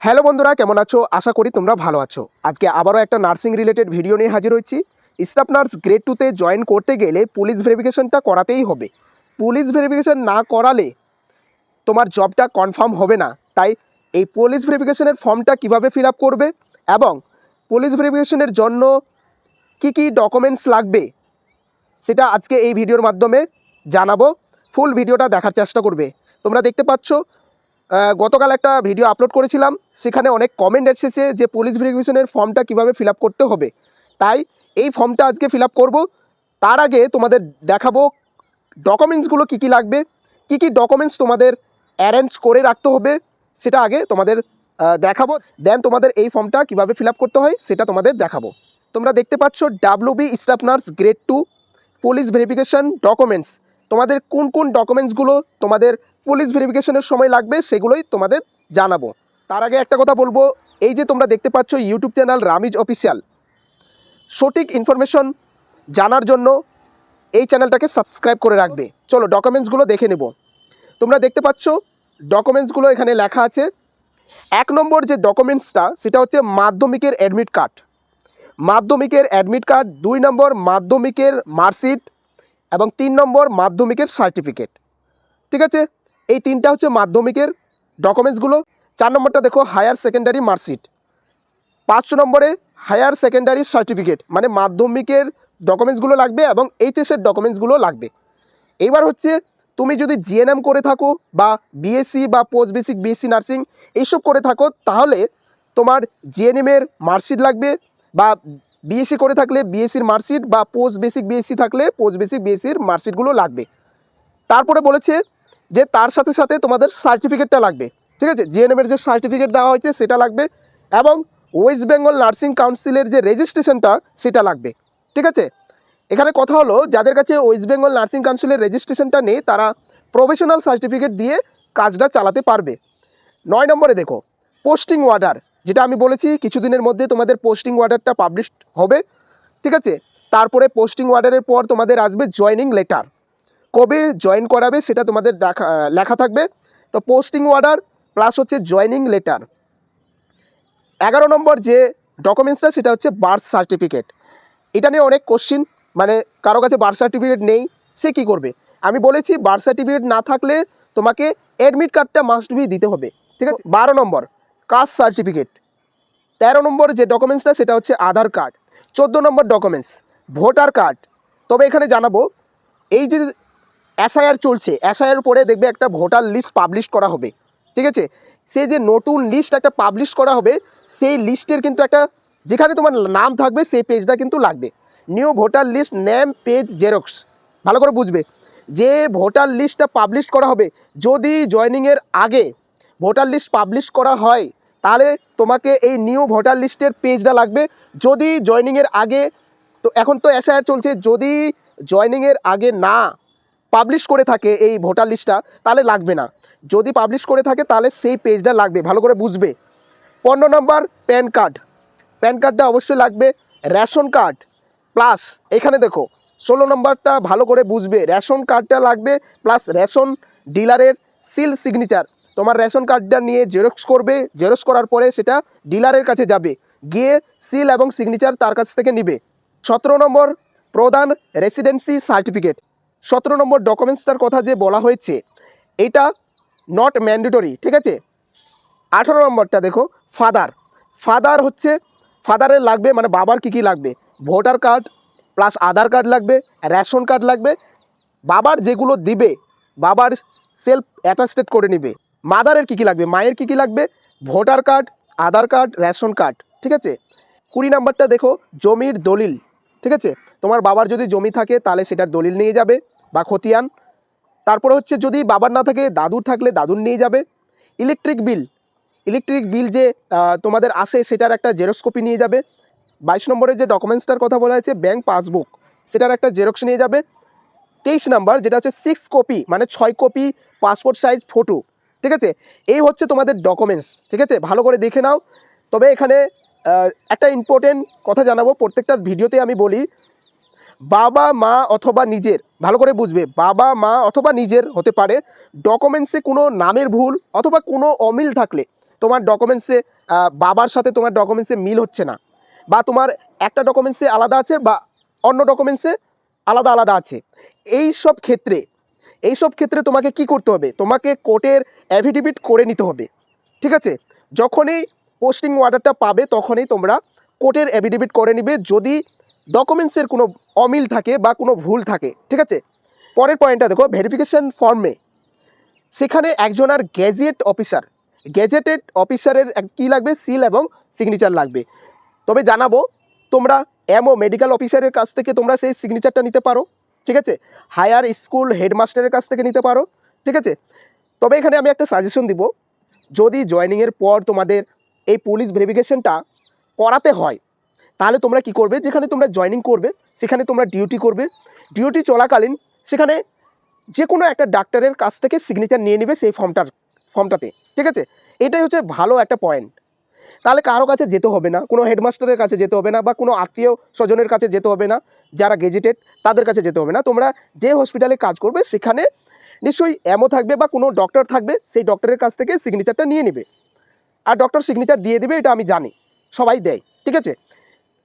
Hello বন্ধুরা, কেমন আছো? আশা করি তোমরা ভালো আছো। আজকে আবারও একটা নার্সিং রিলেটেড ভিডিও নিয়ে হাজির হয়েছি। স্টাফ নার্স গ্রেড 2 তে জয়েন করতে গেলে পুলিশ ভেরিফিকেশনটা করাতেই হবে। পুলিশ ভেরিফিকেশন না করালে তোমার জবটা কনফার্ম হবে না। তাই এই পুলিশ ভেরিফিকেশনের ফর্মটা কিভাবে ফিল আপ করবে এবং পুলিশ ভেরিফিকেশনের জন্য কি কি ডকুমেন্টস লাগবে সেটা আজকে এই ভিডিওর মাধ্যমে জানাবো। ফুল ভিডিওটা দেখার চেষ্টা করবে। তোমরা দেখতে পাচ্ছ গতকাল একটা ভিডিও আপলোড করেছিলাম, সেখানে অনেক কমেন্ট এসেছে যে পুলিশ ভেরিফিকেশনের ফর্মটা কিভাবে ফিল আপ করতে হবে। তাই এই ফর্মটা আজকে ফিল আপ করবো। তার আগে তোমাদের দেখাবো ডকুমেন্টসগুলো কী কী লাগবে, কী কী ডকুমেন্টস তোমাদের অ্যারেঞ্জ করে রাখতে হবে সেটা আগে তোমাদের দেখাবো। দেন তোমাদের এই ফর্মটা কিভাবে ফিল আপ করতে হয় সেটা তোমাদের দেখাবো। তোমরা দেখতে পাচ্ছ WB staff nurse grade 2 police verification documents. তোমাদের কোন কোন ডকুমেন্টসগুলো তোমাদের পুলিশ ভেরিফিকেশনের সময় লাগবে সেগুলোই তোমাদের জানাবো। তার আগে একটা কথা বলবো, এই যে তোমরা দেখতে পাচ্ছ ইউটিউব চ্যানেল রামিজ অফিসিয়াল, সঠিক ইনফরমেশন জানার জন্য এই চ্যানেলটাকে সাবস্ক্রাইব করে রাখবে। চলো ডকুমেন্টসগুলো দেখে নেব। তোমরা দেখতে পাচ্ছ ডকুমেন্টসগুলো এখানে লেখা আছে। 1 নম্বর যে ডকুমেন্টসটা সেটা হচ্ছে মাধ্যমিকের অ্যাডমিট কার্ড। মাধ্যমিকের অ্যাডমিট কার্ড, 2 নম্বর মাধ্যমিকের মার্কশিট এবং 3 নম্বর মাধ্যমিকের সার্টিফিকেট। ঠিক আছে, এই তিনটা হচ্ছে মাধ্যমিকের ডকুমেন্টসগুলো। 4 নম্বরটা দেখো হায়ার সেকেন্ডারি মার্কশিট। 5 নম্বরে হায়ার সেকেন্ডারি সার্টিফিকেট, মানে মাধ্যমিকের ডকুমেন্টসগুলো লাগবে এবং এইচএসের ডকুমেন্টসগুলো লাগবে। এইবার হচ্ছে তুমি যদি জিএনএম করে থাকো বা বিএসসি বা পোস্ট বেসিক বিএসসি নার্সিং এইসব করে থাকো, তাহলে তোমার জিএনএমের মার্কশিট লাগবে, বা বিএসসি করে থাকলে বিএসসির মার্কশিট, বা পোস্ট বেসিক বিএসসি থাকলে পোস্ট বেসিক বিএসসির মার্কশিটগুলো লাগবে। তারপরে বলেছে যে তার সাথে সাথে তোমাদের সার্টিফিকেটটা লাগবে। ঠিক আছে, জিএনএমের যে সার্টিফিকেট দেওয়া হয়েছে সেটা লাগবে, এবং ওয়েস্ট বেঙ্গল নার্সিং কাউন্সিলের যে রেজিস্ট্রেশনটা সেটা লাগবে। ঠিক আছে, এখানে কথা হলো যাদের কাছে ওয়েস্ট বেঙ্গল নার্সিং কাউন্সিলের রেজিস্ট্রেশনটা নেই তারা প্রফেশনাল সার্টিফিকেট দিয়ে কাজটা চালাতে পারবে। 9 নম্বরে দেখো পোস্টিং অর্ডার, যেটা আমি বলেছি কিছুদিনের মধ্যে তোমাদের পোস্টিং অর্ডারটা পাবলিশ হবে। ঠিক আছে, তারপরে পোস্টিং অর্ডারের পর তোমাদের আসবে জয়েনিং লেটার। কবে জয়েন করাবে সেটা তোমাদের লেখা থাকবে। তো পোস্টিং অর্ডার প্লাস হচ্ছে জয়েনিং লেটার। 11 নম্বর যে ডকুমেন্টসটা সেটা হচ্ছে বার্থ সার্টিফিকেট। এটা নিয়ে অনেক কোশ্চিন, মানে কারো কাছে বার্থ সার্টিফিকেট নেই, সে কী করবে। আমি বলেছি বার্থ সার্টিফিকেট না থাকলে তোমাকে অ্যাডমিট কার্ডটা মাস্ট বি দিতে হবে। ঠিক আছে, 12 নম্বর কাস্ট সার্টিফিকেট। 13 নম্বর যে ডকুমেন্টসটা সেটা হচ্ছে আধার কার্ড। 14 নম্বর ডকুমেন্টস ভোটার কার্ড। তবে এখানে জানাবো, এই যে এসআইআর চলছে, এসআইআর পরে দেখবে একটা ভোটার লিস্ট পাবলিশ করা হবে। ঠিক আছে, সেই যে নতুন লিস্ট একটা পাবলিশ করা হবে, সেই লিস্টের কিন্তু একটা যেখানে তোমার নাম থাকবে সেই পেজটা কিন্তু লাগবে। New voter list name page xerox. ভালো করে বুঝবে, যে ভোটার লিস্টটা পাবলিশ করা হবে, যদি জয়েনিংয়ের আগে ভোটার লিস্ট পাবলিশ করা হয় তাহলে তোমাকে এই নিউ ভোটার লিস্টের পেজটা লাগবে। যদি জয়েনিংয়ের আগে, তো এখন তো এসআইআর চলছে, যদি জয়েনিংয়ের আগে না পাবলিশ করে থাকে এই ভোটার লিস্টটা তাহলে লাগবে না। যদি পাবলিশ করে থাকে তাহলে সেই পেজটা লাগবে, ভালো করে বুঝবে। 15 নম্বর প্যান কার্ড। প্যান কার্ডটা অবশ্যই লাগবে। রেশন কার্ড প্লাস এখানে দেখো 16 নম্বরটা ভালো করে বুঝবে, রেশন কার্ডটা লাগবে প্লাস রেশন ডিলারের সিল সিগনেচার। তোমার রেশন কার্ডটা নিয়ে জেরক্স করবে, জেরক্স করার পরে সেটা ডিলারের কাছে যাবে, গিয়ে সিল এবং সিগনেচার তার কাছ থেকে নিবে। 17 নম্বর প্রধান রেসিডেন্সি সার্টিফিকেট। 17 নম্বর ডকুমেন্টসটার কথা যে বলা হয়েছে এটা নট ম্যান্ডেটরি। ঠিক আছে, 18 নম্বরটা দেখো ফাদার। ফাদার হচ্ছে ফাদারের লাগবে, মানে বাবার কী কী লাগবে, ভোটার কার্ড প্লাস আধার কার্ড লাগবে, রেশন কার্ড লাগবে। বাবার যেগুলো দিবে বাবার সেলফ অ্যাটাস্টেড করে নিবে। মাদারের কী কী লাগবে, মায়ের কী কী লাগবে, ভোটার কার্ড, আধার কার্ড, রেশন কার্ড। ঠিক আছে, 20 নম্বরটা দেখো জমির দলিল। ঠিক আছে, তোমার বাবার যদি জমি থাকে তাহলে সেটার দলিল নিয়ে যাবে বা খতিয়ান। তারপরে হচ্ছে যদি বাবার না থাকে দাদুর থাকলে দাদুর নিয়ে যাবে। ইলেকট্রিক বিল, ইলেকট্রিক বিল যে তোমাদের আসে সেটার একটা জেরক্স কপি নিয়ে যাবে। 22 নম্বরের যে ডকুমেন্টসটার কথা বলা হয়েছে ব্যাংক পাসবুক, সেটার একটা জেরক্স নিয়ে যাবে। 23 নাম্বার যেটা হচ্ছে 6 কপি, মানে 6 কপি পাসপোর্ট সাইজ ফটো। ঠিক আছে, এই হচ্ছে তোমাদের ডকুমেন্টস। ঠিক আছে, ভালো করে দেখে নাও। তবে এখানে একটা ইম্পর্টেন্ট কথা জানাবো, প্রত্যেকটা ভিডিওতে আমি বলি, বাবা মা অথবা নিজের, ভালো করে বুঝবে, বাবা মা অথবা নিজের হতে পারে, ডকুমেন্টসে কোনো নামের ভুল অথবা কোনো অমিল থাকলে তোমার ডকুমেন্টসে বাবার সাথে তোমার ডকুমেন্টসে মিল হচ্ছে না, বা তোমার একটা ডকুমেন্টসে আলাদা আছে বা অন্য ডকুমেন্টসে আলাদা আলাদা আছে, এই সব ক্ষেত্রে তোমাকে কি করতে হবে, তোমাকে কোর্টের অ্যাফিডেভিট করে নিতে হবে। ঠিক আছে, যখনই পোস্টিং অর্ডারটা পাবে তখনই তোমরা কোর্টের অ্যাফিডেভিট করে নিবে যদি ডকুমেন্টসের কোনো অমিল থাকে বা কোনো ভুল থাকে। ঠিক আছে, পরের পয়েন্টটা দেখো, ভেরিফিকেশন ফর্মে সেখানে একজনের গেজেটেড অফিসারের কী লাগবে, সিল এবং সিগনেচার লাগবে। তবে জানাবো, তোমরা এমও মেডিকেল অফিসারের কাছ থেকে তোমরা সেই সিগনেচারটা নিতে পারো। ঠিক আছে, হায়ার স্কুল হেডমাস্টারের কাছ থেকে নিতে পারো। ঠিক আছে, তবে এখানে আমি একটা সাজেশন দিব, যদি জয়েনিংয়ের পর তোমাদের এই পুলিশ ভেরিফিকেশনটা করাতে হয়, তাহলে তোমরা কি করবে, যেখানে তোমরা জয়েনিং করবে সেখানে তোমরা ডিউটি করবে, ডিউটি চলাকালীন সেখানে যে কোনো একটা ডাক্তারের কাছ থেকে সিগনেচার নিয়ে নেবে সেই ফর্মটাতে। ঠিক আছে, এটাই হচ্ছে ভালো একটা পয়েন্ট। তাহলে কারো কাছে যেতে হবে না, কোনো হেডমাস্টারের কাছে যেতে হবে না, বা কোনো আত্মীয় স্বজনের কাছে যেতে হবে না, যারা গেজেটেড তাদের কাছে যেতে হবে না। তোমরা যে হসপিটালে কাজ করবে সেখানে নিশ্চয়ই এমও থাকবে বা কোনো ডক্টর থাকবে, সেই ডক্টরের কাছ থেকে সিগনেচারটা নিয়ে নেবে, আর ডক্টর সিগনেচার দিয়ে দেবে, এটা আমি জানি, সবাই দেয়। ঠিক আছে,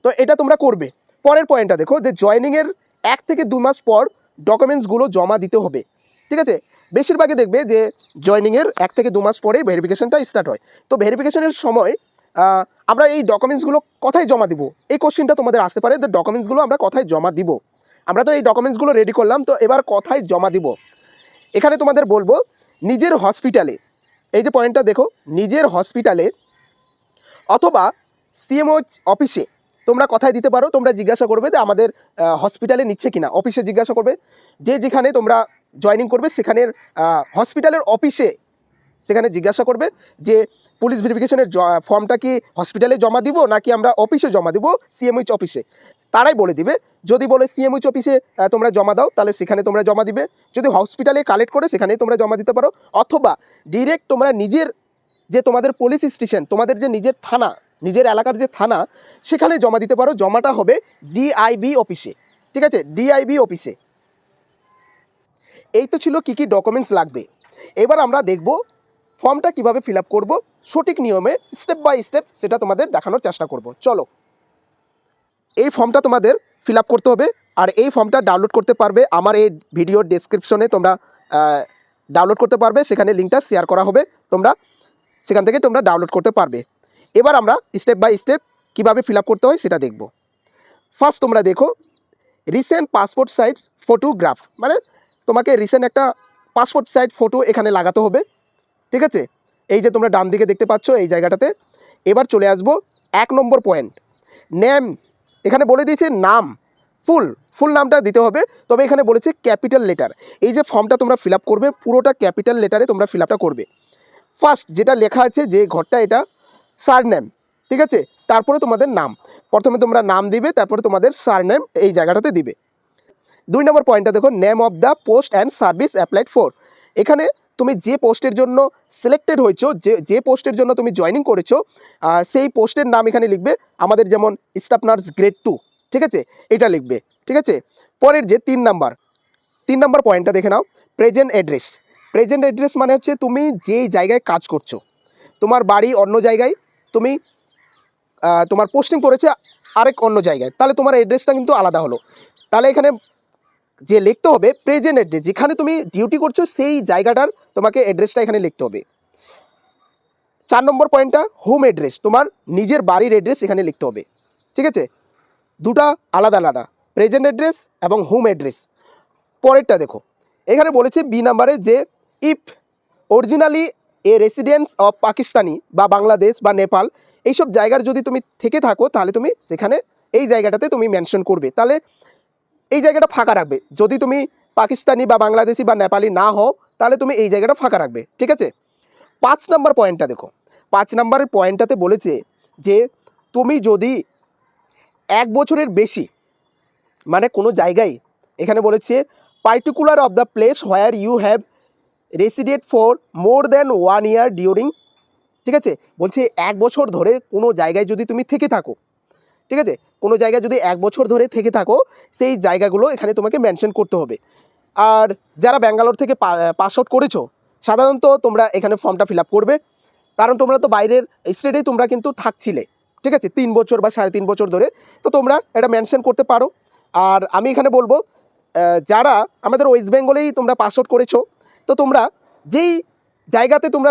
তো এটা তোমরা করবে। পরের পয়েন্টটা দেখো, যে জয়েনিংয়ের 1 থেকে 2 মাস পর ডকুমেন্টসগুলো জমা দিতে হবে। ঠিক আছে, বেশিরভাগই দেখবে যে জয়েনিংয়ের 1 থেকে 2 মাস পরেই ভেরিফিকেশনটা স্টার্ট হয়। তো ভেরিফিকেশনের সময় আমরা এই ডকুমেন্টসগুলো কোথায় জমা দিব, এই কোশ্চেনটা তোমাদের আসতে পারে, যে ডকুমেন্টসগুলো আমরা কোথায় জমা দিব। আমরা তো এই ডকুমেন্টসগুলো রেডি করলাম, তো এবার কোথায় জমা দিব। এখানে তোমাদের বলবো, নিজের হসপিটালে, এই যে পয়েন্টটা দেখো, নিজের হসপিটালে অথবা সিএমও অফিসে তোমরা কোথায় দিতে পারো। তোমরা জিজ্ঞাসা করবে যে আমাদের হসপিটালে নিচ্ছে কিনা, অফিসে জিজ্ঞাসা করবে, যে যেখানে তোমরা জয়েনিং করবে সেখানের হসপিটালের অফিসে সেখানে জিজ্ঞাসা করবে যে পুলিশ ভেরিফিকেশনের ফর্মটা কি হসপিটালে জমা দিব নাকি আমরা অফিসে জমা দিব, সিএমএইচ অফিসে। তারাই বলে দিবে। যদি বলে সিএমএইচ অফিসে তোমরা জমা দাও, তাহলে সেখানে তোমরা জমা দিবে। যদি হসপিটালে কালেক্ট করে সেখানেই তোমরা জমা দিতে পারো, অথবা ডিরেক্ট তোমরা নিজের যে তোমাদের পুলিশ স্টেশন, তোমাদের যে নিজের থানা, নিজের এলাকার যে থানা, সেখানে জমা দিতে পারো। জমাটা হবে ডিআইবি অফিসে। ঠিক আছে, ডিআইবি অফিসে। এই তো ছিল কী কী ডকুমেন্টস লাগবে। এবার আমরা দেখব ফর্মটা কিভাবে ফিল আপ করবো সঠিক নিয়মে, স্টেপ বাই স্টেপ সেটা তোমাদের দেখানোর চেষ্টা করব। চলো, এই ফর্মটা তোমাদের ফিল আপ করতে হবে, আর এই ফর্মটা ডাউনলোড করতে পারবে আমার এই ভিডিওর ডেসক্রিপশনে, তোমরা ডাউনলোড করতে পারবে, সেখানে লিঙ্কটা শেয়ার করা হবে, তোমরা সেখান থেকে তোমরা ডাউনলোড করতে পারবে। এবার আমরা স্টেপ বাই স্টেপ কীভাবে ফিল আপ করতে হয় সেটা দেখব। ফার্স্ট তোমরা দেখো, রিসেন্ট পাসপোর্ট সাইজ ফটোগ্রাফ, মানে তোমাকে রিসেন্ট একটা পাসপোর্ট সাইজ ফটো এখানে লাগাতে হবে। ঠিক আছে, এই যে তোমরা ডান দিকে দেখতে পাচ্ছ এই জায়গাটাতে। এবার চলে আসবো 1 নম্বর পয়েন্ট, নেম। এখানে বলে দিয়েছে নাম, ফুল নামটা দিতে হবে, তবে এখানে বলেছে ক্যাপিটাল লেটার। এই যে ফর্মটা তোমরা ফিল আপ করবে পুরোটা ক্যাপিটাল লেটারে তোমরা ফিল আপটা করবে। ফার্স্ট যেটা লেখা আছে যে ঘরটা, এটা সারনেম। ঠিক আছে, তারপরে তোমাদের নাম, প্রথমে তোমরা নাম দিবে, তারপরে তোমাদের সারনেম এই জায়গাটাতে দিবে। 2 নম্বর পয়েন্টটা দেখো, name of the post and service applied for. এখানে তুমি যে পোস্টের জন্য সিলেক্টেড হয়েছো, যে পোস্টের জন্য তুমি জয়েনিং করেছো, সেই পোস্টের নাম এখানে লিখবে। আমাদের যেমন স্টাফ নার্স গ্রেড 2, ঠিক আছে, এটা লিখবে। ঠিক আছে, পরের যে 3 নাম্বার পয়েন্টটা দেখে নাও, প্রেজেন্ট অ্যাড্রেস। প্রেজেন্ট অ্যাড্রেস মানে হচ্ছে তুমি যেই জায়গায় কাজ করছো, তোমার বাড়ি অন্য জায়গায়, তুমি তোমার পোস্টিং করেছে আরেক অন্য জায়গায়, তাহলে তোমার অ্যাড্রেসটা কিন্তু আলাদা হলো। তাহলে এখানে যে লিখতে হবে প্রেজেন্ট অ্যাড্রেস, যেখানে তুমি ডিউটি করছো সেই জায়গাটার তোমাকে অ্যাড্রেসটা এখানে লিখতে হবে। 4 নম্বর পয়েন্টটা হোম অ্যাড্রেস, তোমার নিজের বাড়ির অ্যাড্রেস এখানে লিখতে হবে। ঠিক আছে, দুটা আলাদা আলাদা, প্রেজেন্ট অ্যাড্রেস এবং হোম অ্যাড্রেস। পরেরটা দেখো, এখানে বলেছে বি নাম্বারে যে if originally A residence of Pakistani বা বাংলাদেশ বা নেপাল, এইসব জায়গার যদি তুমি থেকে থাকো তাহলে তুমি সেখানে এই জায়গাটাতে তুমি মেনশন করবে, তাহলে এই জায়গাটা ফাঁকা রাখবে। যদি তুমি পাকিস্তানি বা বাংলাদেশি বা নেপালি না হও তাহলে তুমি এই জায়গাটা ফাঁকা রাখবে। ঠিক আছে, 5 নম্বর পয়েন্টটা দেখো, 5 নম্বরের পয়েন্টটাতে বলেছে যে তুমি যদি 1 বছরের বেশি, মানে কোনো জায়গায়, এখানে বলেছে particular of the place where you have resided for more than 1 year during. ঠিক আছে, বলছে 1 বছর ধরে কোনো জায়গায় যদি তুমি থেকে থাকো, ঠিক আছে, কোনো জায়গায় যদি 1 বছর ধরে থেকে থাকো, সেই জায়গাগুলো এখানে তোমাকে মেনশন করতে হবে। আর যারা ব্যাঙ্গালোর থেকে পাস আউট করেছো, সাধারণত তোমরা এখানে ফর্মটা ফিল আপ করবে। কারণ তোমরা তো বাইরের স্টেটেই তোমরা কিন্তু থাকছিলে, ঠিক আছে, 3 বছর বা 3.5 বছর ধরে। তো তোমরা এটা মেনশন করতে পারো। আর আমি এখানে বলবো যারা আমাদের ওয়েস্ট বেঙ্গলেই তোমরা পাস আউট করেছো, তো তোমরা যেই জায়গাতে তোমরা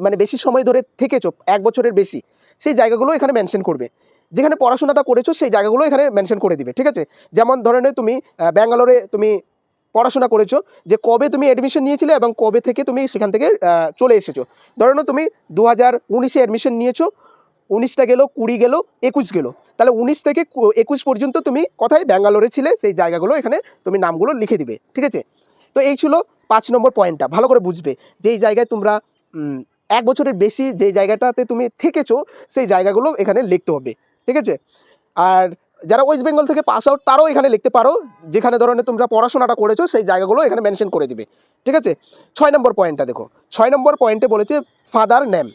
মানে বেশি সময় ধরে থেকেছো, 1 বছরের বেশি, সেই জায়গাগুলো এখানে মেনশন করবে। যেখানে পড়াশোনাটা করেছো সেই জায়গাগুলো এখানে মেনশন করে দিবে, ঠিক আছে। যেমন ধরে নে তুমি ব্যাঙ্গালোরে তুমি পড়াশোনা করেছো, যে কবে তুমি অ্যাডমিশন নিয়েছিলে এবং কবে থেকে তুমি সেখান থেকে চলে এসেছো। ধরে নাও তুমি 2019-এ অ্যাডমিশন নিয়েছো, 19টা গেল, 20 গেল, 21 গেল, তাহলে 19 থেকে 21 পর্যন্ত তুমি কোথায় ব্যাঙ্গালোরে ছিলে সেই জায়গাগুলো এখানে তুমি নামগুলো লিখে দিবে, ঠিক আছে। তো এই ছিল 5 নম্বর পয়েন্টটা, ভালো করে বুঝবে। যেই জায়গায় তোমরা 1 বছরের বেশি যে জায়গাটাতে তুমি থেকেছো সেই জায়গাগুলো এখানে লিখতে হবে, ঠিক আছে। আর যারা ওয়েস্ট বেঙ্গল থেকে পাস আউট তারাও এখানে লিখতে পারো, যেখানে ধরনের তোমরা পড়াশোনাটা করেছো সেই জায়গাগুলো এখানে মেনশন করে দিবে, ঠিক আছে। 6 নম্বর পয়েন্টটা দেখো। 6 নম্বর পয়েন্টে বলেছে ফাদার নেম,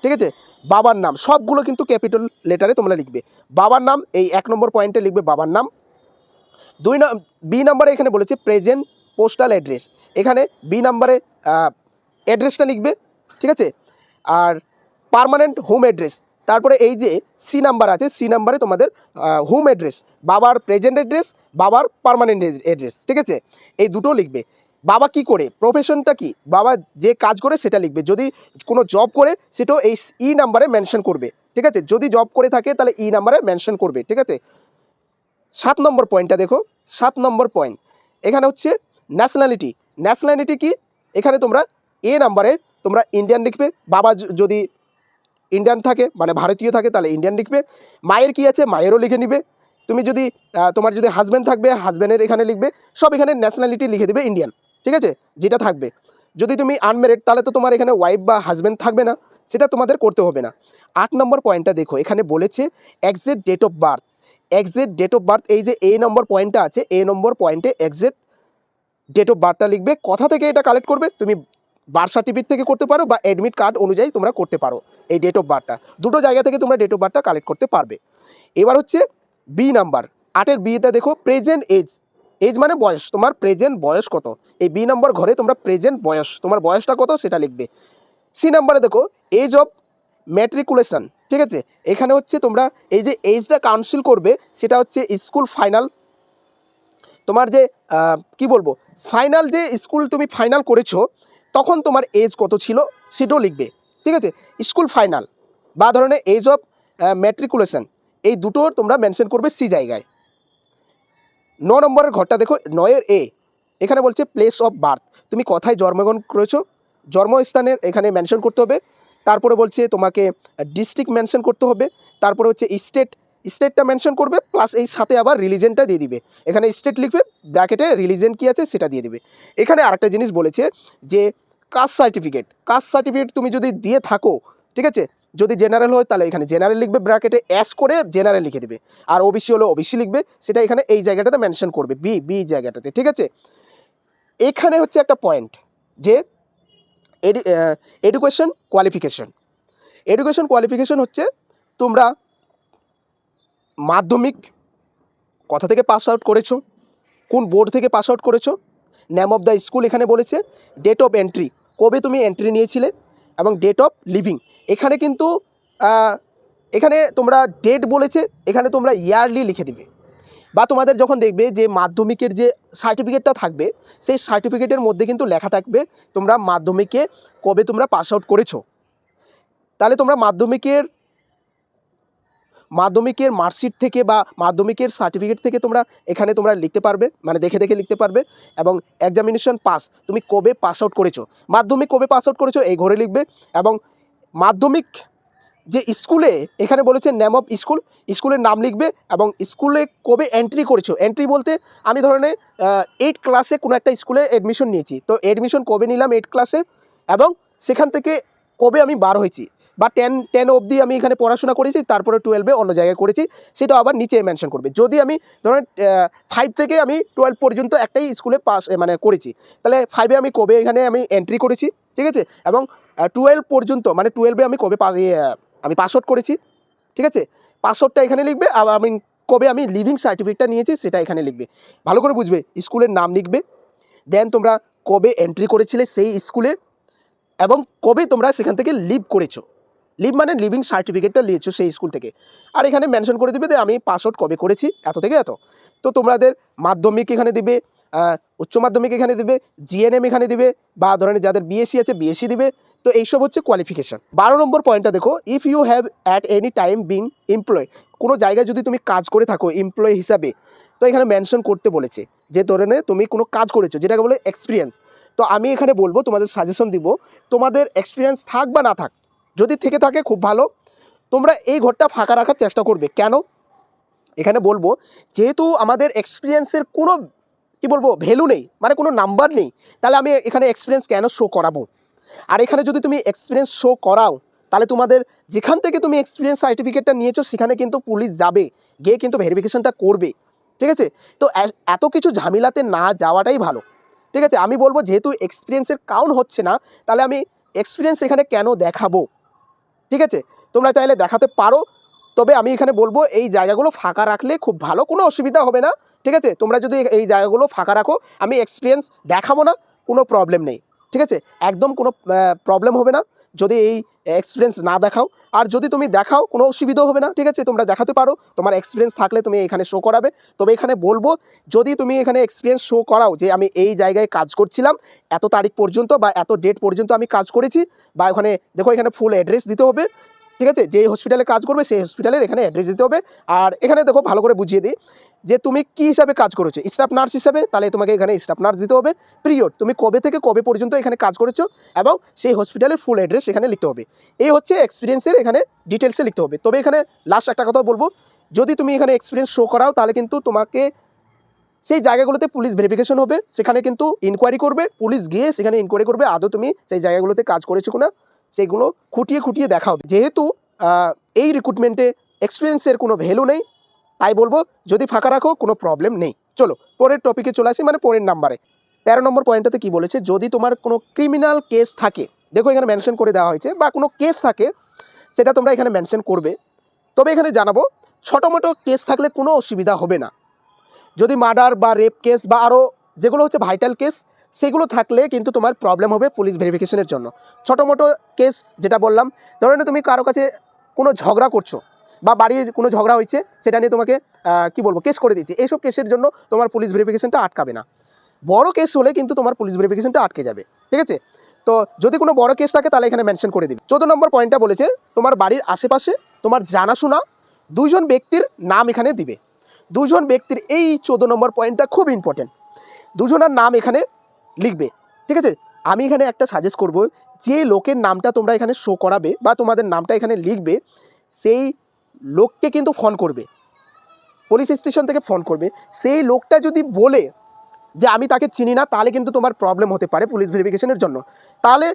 ঠিক আছে, বাবার নাম সবগুলো কিন্তু ক্যাপিটাল লেটারে তোমরা লিখবে। বাবার নাম এই 1 নম্বর পয়েন্টে লিখবে বাবার নাম। বি নাম্বারে এখানে বলেছে প্রেজেন্ট পোস্টাল অ্যাড্রেস, এখানে বি নাম্বারে অ্যাড্রেসটা লিখবে, ঠিক আছে। আর পার্মানেন্ট হোম অ্যাড্রেস, তারপরে এই যে সি নাম্বার আছে, সি নাম্বারে তোমাদের হোম অ্যাড্রেস, বাবার প্রেজেন্ট অ্যাড্রেস, বাবার পার্মানেন্ট অ্যাড্রেস, ঠিক আছে, এই দুটো লিখবে। বাবা কি করে, প্রফেশনটা কি, বাবা যে কাজ করে সেটা লিখবে। যদি কোনো জব করে সেটাও এই ই নাম্বারে মেনশন করবে, ঠিক আছে। যদি জব করে থাকে তাহলে ই নাম্বারে মেনশন করবে, ঠিক আছে। 7 নম্বর পয়েন্টটা দেখো। 7 নম্বর পয়েন্ট এখানে হচ্ছে ন্যাশনালিটি। ন্যাশনালিটি কি, এখানে তোমরা এ নাম্বারে তোমরা ইন্ডিয়ান লিখবে। বাবা যদি ইন্ডিয়ান থাকে মানে ভারতীয় থাকে তাহলে ইন্ডিয়ান লিখবে। মায়ের কি আছে, মায়েরও লিখে নিবে। তুমি যদি তোমার যদি হাজব্যান্ড থাকবে হাজব্যান্ডের এখানে লিখবে। সব এখানে ন্যাশনালিটি লিখে দেবে ইন্ডিয়ান, ঠিক আছে, যেটা থাকবে। যদি তুমি আনম্যারিড তাহলে তো তোমার এখানে ওয়াইফ বা হাজব্যান্ড থাকবে না, সেটা তোমাদের করতে হবে না। 8 নম্বর পয়েন্টটা দেখো, এখানে বলেছে exact date of birth. Exact date of birth, এই যে এ নম্বর পয়েন্টটা আছে, এ নম্বর পয়েন্টে এক্সাক্ট ডেট অফ বার্থটা লিখবে। কোথা থেকে এটা কালেক্ট করবে, তুমি বার্থ সার্টিফিকেট থেকে করতে পারো বা অ্যাডমিট কার্ড অনুযায়ী তোমরা করতে পারো। এই ডেট অফ বার্থটা দুটো জায়গা থেকে তোমরা ডেট অফ বার্থটা কালেক্ট করতে পারবে। এবার হচ্ছে বি নাম্বার, 8-এর বিটা দেখো, প্রেজেন্ট এজ। এজ মানে বয়স, তোমার প্রেজেন্ট বয়স কত, এই বি নম্বর ঘরে তোমরা প্রেজেন্ট বয়স, তোমার বয়সটা কত সেটা লিখবে। সি নাম্বারে দেখো এজ অফ ম্যাট্রিকুলেশন, ঠিক আছে, এখানে হচ্ছে তোমরা এই যে এজটা কাউন্সিল করবে সেটা হচ্ছে স্কুল ফাইনাল, তোমার যে কি বলবো, ফাইনাল যে স্কুল তুমি ফাইনাল করেছো তখন তোমার এজ কত ছিল সেটাও লিখবে, ঠিক আছে। স্কুল ফাইনাল বা ধরনের এজ অফ ম্যাট্রিকুলেশন, এই দুটো তোমরা মেনশন করবে সি জায়গায়। 9 নম্বরের ঘরটা দেখো, 9-এর এ, এখানে বলছে প্লেস অফ বার্থ, তুমি কোথায় জন্মগ্রহণ করেছো জন্মস্থানের এখানে মেনশন করতে হবে। তারপরে বলছে তোমাকে ডিস্ট্রিক্ট মেনশন করতে হবে। তারপরে হচ্ছে স্টেটটা মেনশন করবে, প্লাস এই সাথে আবার রিলিজনটা দিয়ে দিবে। এখানে স্টেট লিখবে, ব্র্যাকেটে রিলিজন কি আছে সেটা দিয়ে দিবে। এখানে আরেকটা জিনিস বলেছে যে কাস্ট সার্টিফিকেট তুমি যদি দিয়ে থাকো, ঠিক আছে, যদি জেনারেল হয় তাহলে এখানে জেনারেল লিখবে, ব্র্যাকেটে অ্যাস করে জেনারেল লিখে দেবে। আর ওবিসি হলো ওবিসি লিখবে, সেটা এখানে এই জায়গাটাতে মেনশন করবে, বি জায়গাটাতে, ঠিক আছে। এখানে হচ্ছে একটা পয়েন্ট যে এডুকেশন কোয়ালিফিকেশন হচ্ছে তোমরা মাধ্যমিক কোথা থেকে পাস আউট করেছো, কোন বোর্ড থেকে পাস আউট করেছো, নেম অফ দ্য স্কুল এখানে বলেছে, ডেট অফ এন্ট্রি কবে তুমি এন্ট্রি নিয়েছিলে, এবং ডেট অফ লিভিং। এখানে কিন্তু এখানে তোমরা ডেট বলেছে, এখানে তোমরা ইয়ারলি লিখে দিবে। বা তোমাদের যখন দেখবে যে মাধ্যমিকের যে সার্টিফিকেটটা থাকবে সেই সার্টিফিকেটের মধ্যে কিন্তু লেখা থাকবে তোমরা মাধ্যমিকে কবে তোমরা পাস আউট করেছো। তাহলে তোমরা মাধ্যমিকের মার্কশিট থেকে বা মাধ্যমিকের সার্টিফিকেট থেকে তোমরা এখানে তোমরা লিখতে পারবে, মানে দেখে দেখে লিখতে পারবে। এবং এক্সামিনেশন পাস, তুমি কবে পাস আউট করেছো, মাধ্যমিক কবে পাস আউট করেছো এই ঘরে লিখবে। এবং মাধ্যমিক যে স্কুলে এখানে বলেছে নেম অফ স্কুলের নাম লিখবে, এবং স্কুলে কবে এন্ট্রি করেছো, এন্ট্রি বলতে আমি ধরনের 8 ক্লাসে কোনো একটা স্কুলে অ্যাডমিশন নিয়েছি, তো অ্যাডমিশন কবে নিলাম 8 ক্লাসে, এবং সেখান থেকে কবে আমি বার হয়েছি, বা 10 অবধি আমি এখানে পড়াশোনা করেছি, তারপরে 12-এ অন্য জায়গায় করেছি, সেটা আবার নিচে মেনশন করবে। যদি আমি ধরেন 5 থেকে আমি 12 পর্যন্ত একটাই স্কুলে পাস মানে করেছি, তাহলে 5-এ আমি কবে এখানে আমি এন্ট্রি করেছি, ঠিক আছে, এবং 12 পর্যন্ত মানে 12-এ আমি কবে আমি পাস আউট করেছি, ঠিক আছে, পাস আউটটা এখানে লিখবে। আর আমি কবে আমি লিভিং সার্টিফিকেটটা নিয়েছি সেটা এখানে লিখবে। ভালো করে বুঝবে, স্কুলের নাম লিখবে, দেন তোমরা কবে এন্ট্রি করেছিলে সেই স্কুলে, এবং কবে তোমরা সেখান থেকে লিভ করেছো, লিভ মানে লিভিং সার্টিফিকেটটা নিয়েছো সেই স্কুল থেকে। আর এখানে মেনশন করে দিবে যে আমি পাস আউট কবে করেছি, এত থেকে এত। তো তোমাদের মাধ্যমিক এখানে দিবে, উচ্চ মাধ্যমিক এখানে দিবে, জিএনএম এখানে দিবে, বা ধরেন যাদের বিএসসি আছে বিএসসি দিবে। তো এইসব হচ্ছে কোয়ালিফিকেশন। 12 নম্বর পয়েন্টটা দেখো, if you have at any time been employ, কোনো জায়গায় যদি তুমি কাজ করে থাকো এমপ্লয় হিসাবে, তো এখানে মেনশন করতে বলেছে যে ধরনের তুমি কোনো কাজ করেছো যেটাকে বলে এক্সপিরিয়েন্স। তো আমি এখানে বলবো, তোমাদের সাজেশন দিব, তোমাদের এক্সপিরিয়েন্স থাক বা না থাক, যদি থেকে থাকে খুব ভালো, তোমরা এই ঘরটা ফাঁকা রাখার চেষ্টা করবে। কেন এখানে বলবো, যেহেতু আমাদের এক্সপিরিয়েন্সের কোনো কি বলবো ভ্যালু নেই, মানে কোনো নাম্বার নেই, তাহলে আমি এখানে এক্সপিরিয়েন্স কেন শো করাবো? আর এখানে যদি তুমি এক্সপিরিয়েন্স শো করাও, তাহলে তোমাদের যেখান থেকে তুমি এক্সপিরিয়েন্স সার্টিফিকেটটা নিয়েছো সেখানে কিন্তু পুলিশ যাবে, গিয়ে কিন্তু ভেরিফিকেশনটা করবে। ঠিক আছে, তো এত কিছু ঝামেলাতে না যাওয়াটাই ভালো। ঠিক আছে, আমি বলবো যেহেতু এক্সপিরিয়েন্সের কাউন্ট হচ্ছে না, তাহলে আমি এক্সপিরিয়েন্স এখানে কেন দেখাবো? ঠিক আছে, তোমরা চাইলে দেখাতে পারো, তবে আমি এখানে বলবো এই জায়গাগুলো ফাঁকা রাখলে খুব ভালো, কোনো অসুবিধা হবে না। ঠিক আছে, তোমরা যদি এই জায়গাগুলো ফাঁকা রাখো, আমি এক্সপিরিয়েন্স দেখাবো না, কোনো প্রবলেম নেই। ঠিক আছে, একদম কোনো প্রবলেম হবে না যদি এই এক্সপিরিয়েন্স না দেখাও। আর যদি তুমি দেখাও কোনো অসুবিধাও হবে না। ঠিক আছে, তোমরা দেখাতে পারো, তোমার এক্সপিরিয়েন্স থাকলে তুমি এখানে শো করাবে। তবে এখানে বলবো, যদি তুমি এখানে এক্সপিরিয়েন্স শো করাও যে আমি এই জায়গায় কাজ করছিলাম, এত তারিখ পর্যন্ত বা এত ডেট পর্যন্ত আমি কাজ করেছি, বা ওখানে দেখো এখানে ফুল অ্যাড্রেস দিতে হবে। ঠিক আছে, যেই হসপিটালে কাজ করবে সেই হসপিটালের এখানে অ্যাড্রেস দিতে হবে। আর এখানে দেখো ভালো করে বুঝিয়ে দিই যে তুমি কী হিসাবে কাজ করেছো, স্টাফ নার্স হিসাবে, তাহলে তোমাকে এখানে স্টাফ নার্স দিতে হবে। পিরিয়ড, তুমি কবে থেকে কবে পর্যন্ত এখানে কাজ করেছো এবং সেই হসপিটালের ফুল অ্যাড্রেস এখানে লিখতে হবে। এই হচ্ছে এক্সপিরিয়েন্সের এখানে ডিটেলসে লিখতে হবে। তবে এখানে লাস্ট একটা কথা বলবো, যদি তুমি এখানে এক্সপিরিয়েন্স শো করাও, তাহলে কিন্তু তোমাকে সেই জায়গাগুলোতে পুলিশ ভেরিফিকেশন হবে, সেখানে কিন্তু ইনকোয়ারি করবে, পুলিশ গিয়ে সেখানে ইনকোয়ারি করবে আদৌ তুমি সেই জায়গাগুলোতে কাজ করেছো কিনা, সেগুলো খুঁটিয়ে খুঁটিয়ে দেখা হবে। যেহেতু এই রিক্রুটমেন্টে এক্সপিরিয়েন্সের কোনো ভ্যালু নেই, তাই বলবো যদি ফাঁকা রাখো কোনো প্রবলেম নেই। চলো পরের টপিকে চলে আসি, মানে পরের নাম্বারে 13 নম্বর পয়েন্টটাতে কি বলেছে, যদি তোমার কোনো ক্রিমিনাল কেস থাকে, দেখো এখানে মেনশন করে দেওয়া হয়েছে, বা কোনো কেস থাকে সেটা তোমরা এখানে মেনশন করবে। তবে এখানে জানাবো, ছোটো মোটো কেস থাকলে কোনো অসুবিধা হবে না। যদি মার্ডার বা রেপ কেস বা আরও যেগুলো হচ্ছে ভাইটাল কেস, সেগুলো থাকলে কিন্তু তোমার প্রবলেম হবে পুলিশ ভেরিফিকেশনের জন্য। ছোটো মোটো কেস যেটা বললাম, ধরো না তুমি কারো কাছে কোনো ঝগড়া করছো, বা বাড়ির কোনো ঝগড়া হয়েছে, সেটা নিয়ে তোমাকে কি বলবো কেস করে দিচ্ছে, এইসব কেসের জন্য তোমার পুলিশ ভেরিফিকেশনটা আটকাবে না। বড় কেস হলে কিন্তু তোমার পুলিশ ভেরিফিকেশনটা আটকে যাবে। ঠিক আছে, তো যদি কোনো বড় কেস থাকে তাহলে এখানে মেনশন করে দিবে। 14 নম্বর পয়েন্টটা বলেছে, তোমার বাড়ির আশেপাশে তোমার জানাশোনা 2জন ব্যক্তির নাম এখানে দিবে। 2জন ব্যক্তির, এই 14 নম্বর পয়েন্টটা খুব ইম্পর্টেন্ট, 2জনের নাম এখানে লিখবে। ঠিক আছে, আমি এখানে একটা সাজেস্ট করব, যে লোকের নামটা তোমরা এখানে শো করাবে বা তোমাদের নামটা এখানে লিখবে, সেই লোককে কিন্তু ফোন করবে, পুলিশ স্টেশন থেকে ফোন করবে। সেই লোকটা যদি বলে যে আমি তাকে চিনি না, তাহলে কিন্তু তোমার প্রবলেম হতে পারে পুলিশ ভেরিফিকেশনের জন্য। তাহলে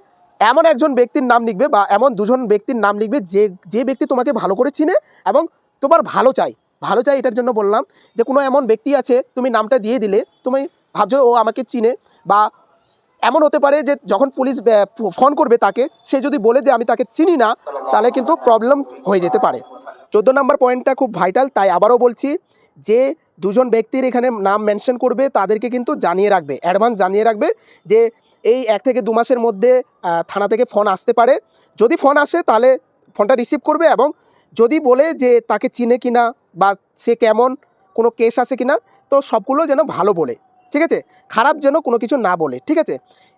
এমন একজন ব্যক্তির নাম লিখবে, বা এমন 2জন ব্যক্তির নাম লিখবে যে যে ব্যক্তি তোমাকে ভালো করে চিনে এবং তোমার ভালো চাই। ভালো চাই এটার জন্য বললাম যে কোনো এমন ব্যক্তি আছে, তুমি নামটা দিয়ে দিলে তুমি ভাবছো ও আমাকে চিনে, বা এমন হতে পারে যে যখন পুলিশ ফোন করবে তাকে, সে যদি বলে যে আমি তাকে চিনি না, তাহলে কিন্তু প্রবলেম হয়ে যেতে পারে। 14 নম্বর পয়েন্টটা খুব ভাইটাল, তাই আবারও বলছি, যে 2জন ব্যক্তির এখানে নাম মেনশন করবে, তাদেরকে কিন্তু জানিয়ে রাখবে, অ্যাডভান্স জানিয়ে রাখবে যে এই 1 থেকে 2 মাসের মধ্যে থানা থেকে ফোন আসতে পারে। যদি ফোন আসে তাহলে ফোনটা রিসিভ করবে, এবং যদি বলে যে তাকে চিনে কিনা বা সে কেমন, কোনো কেস আছে কিনা, তো সবগুলো যেন ভালো বলে। ঠিক আছে, খারাপ যেন কোনো কিছু না বলে। ঠিক আছে,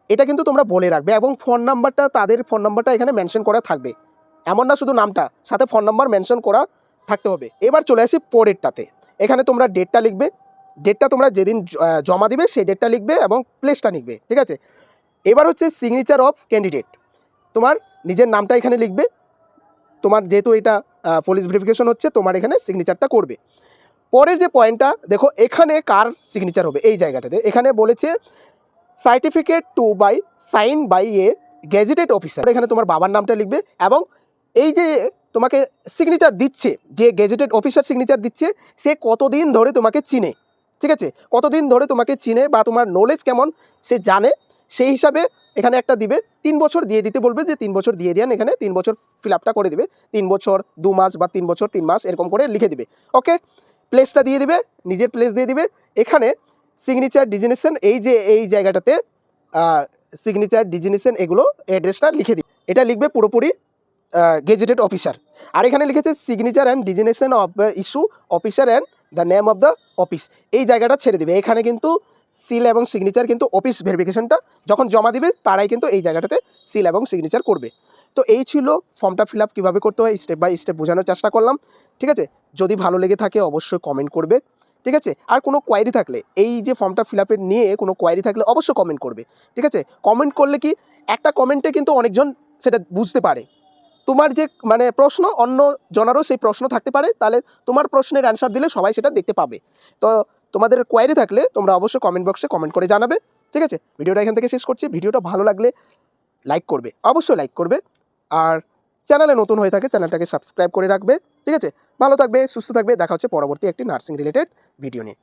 এটা কিন্তু তোমরা বলে রাখবে, এবং ফোন নাম্বারটা, তাদের ফোন নাম্বারটা এখানে মেনশন করা থাকবে। এমন না শুধু নামটা, সাথে ফোন নাম্বার মেনশন করা থাকতে হবে। এবার চলে আসি পরেরটাতে, এখানে তোমরা ডেটটা লিখবে, ডেটটা তোমরা যেদিন জমা দিবে সেই ডেটটা লিখবে এবং প্লেসটা লিখবে। ঠিক আছে, এবার হচ্ছে সিগনেচার অফ ক্যান্ডিডেট, তোমার নিজের নামটা এখানে লিখবে। তোমার যেহেতু এটা পুলিশ ভেরিফিকেশন হচ্ছে, তোমার এখানে সিগনেচারটা করবে। পরের যে পয়েন্টটা দেখো, এখানে কার সিগনেচার হবে, এই জায়গাটাতে এখানে বলেছে certificate to by sign by a gazetted officer, এখানে তোমার বাবার নামটা লিখবে। এবং এই যে তোমাকে সিগনেচার দিচ্ছে, যে গেজেটেড অফিসার সিগনেচার দিচ্ছে, সে কতদিন ধরে তোমাকে চিনে। ঠিক আছে, কতদিন ধরে তোমাকে চিনে বা তোমার নলেজ কেমন সে জানে, সেই হিসাবে এখানে একটা দিবে। 3 বছর দিয়ে দিতে বলবে, যে 3 বছর দিয়ে দেন, এখানে 3 বছর ফিল আপটা করে দিবে, 3 বছর 2 মাস বা 3 বছর 3 মাস এরকম করে লিখে দিবে। ওকে, প্লেসটা দিয়ে দিবে, নিজের প্লেস দিয়ে দিবে। এখানে সিগনেচার ডিজিনেশন, এই যে এই জায়গাটাতে সিগনেচার ডিজিনেশন, এগুলো অ্যাড্রেসটা লিখে দিবে। এটা লিখবে পুরোপুরি গেজেটেড অফিসার। আর এখানে লিখেছে signature and designation of issue officer and the name of the office. এই জায়গাটা ছেড়ে দেবে। এখানে কিন্তু সিল এবং সিগনেচার কিন্তু অফিস ভেরিফিকেশনটা যখন জমা দিবে তারাই কিন্তু এই জায়গাটাতে সিল এবং সিগনেচার করবে। তো এই ছিল ফর্মটা ফিল আপ কীভাবে করতে হয়, স্টেপ বাই স্টেপ বোঝানোর চেষ্টা করলাম। ঠিক আছে, যদি ভালো লেগে থাকে অবশ্যই কমেন্ট করবে। ঠিক আছে, আর কোনো কোয়ারি থাকলে এই যে ফর্মটা ফিল আপের নিয়ে কোনো কোয়ারি থাকলে অবশ্যই কমেন্ট করবে। ঠিক আছে, কমেন্ট করলে কি একটা কমেন্টে কিন্তু অনেকজন সেটা বুঝতে পারে। তোমার যে মানে প্রশ্ন অন্য জনারও সেই প্রশ্ন থাকতে পারে, তাহলে তোমার প্রশ্নের অ্যান্সার দিলে সবাই সেটা দেখতে পাবে। তো তোমাদের কোয়ারি থাকলে তোমরা অবশ্যই কমেন্ট বক্সে কমেন্ট করে জানাবে। ঠিক আছে, ভিডিওটা এখান থেকে শেষ করছি। ভিডিওটা ভালো লাগলে লাইক করবে, অবশ্যই লাইক করবে। আর চ্যানেলে নতুন হয়ে থাকে চ্যানেলটাকে সাবস্ক্রাইব করে রাখবে। ঠিক আছে, ভালো থাকবে, সুস্থ থাকবে। দেখা হচ্ছে পরবর্তী একটি নার্সিং রিলেটেড ভিডিও নিয়ে।